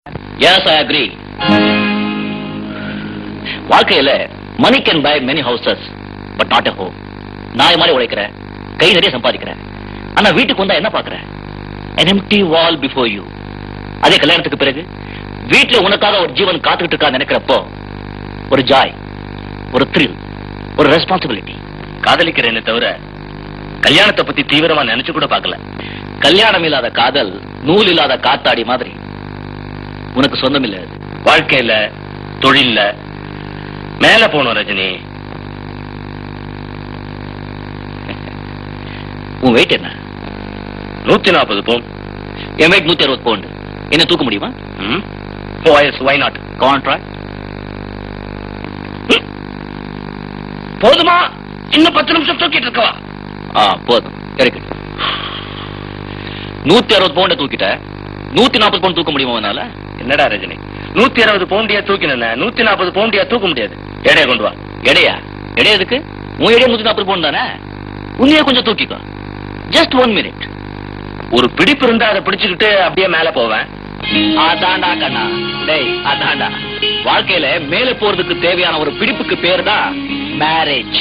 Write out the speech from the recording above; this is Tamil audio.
Yes, I agree. வாழ்க்கையில money can buy many houses, but not a home. நாய் மாதிரி உழைக்கிறேன், கை நிறைய சம்பாதிக்கிறேன். ஆனா வீட்டுக்கு வந்தா என்ன பாக்குறேன்? An empty wall before you. அதே கல்யாணத்துக்கு பிறகு வீட்டுல உனக்காக ஒரு ஜீவன் காத்துக்கிட்டு இருக்கா நினைக்கிறப்போ ஒரு ஜாய், ஒரு thrill, ஒரு ரெஸ்பான்சிபிலிட்டி. காதலிக்கிறேன்னு தவிர கல்யாணத்தை பத்தி தீவிரமா நினைச்சு கூட பார்க்கல. கல்யாணம் இல்லாத காதல் நூல் இல்லாத காத்தாடி மாதிரி உனக்கு சொந்தம் இல்ல. வாழ்க்கையில தொழில்ல மேல போனோம் ரஜினி. உன் வெயிட் என்ன? 140 பவுண்ட். என் வெயிட் 160 பவுண்ட். என்ன தூக்க முடியுமா? why not? கான்ட்ராக்ட் போதுமா? இன்னும் 10 நிமிஷம் தூக்கிட்டு இருக்கவா? போதும். இருக்கு. 160 பவுண்ட தூக்கிட்ட 140 பவுண்ட் தூக்க முடியுமா உன்னால? என்னடா ரஜினி, 160 பவுண்டியா தூக்கின 140 பவுண்டியா தூக்க முடியாது. எடையை கொண்டு வா. எடையா? எடை எதுக்கு? உன் எடையா 140 பவுண்ட் தானே. உன்னையே கொஞ்சம் தூக்கிக்கோ. Just 1 minute. ஒரு பிடிப்பு இருந்தா அதை பிடிச்சுக்கிட்டு அப்படியே மேல போவேன். அதாண்டா கண்ணா. டேய் அதாண்டா. வாழ்க்கையில மேல போறதுக்கு தேவையான ஒரு பிடிப்புக்கு பேர் தான் மேரேஜ்.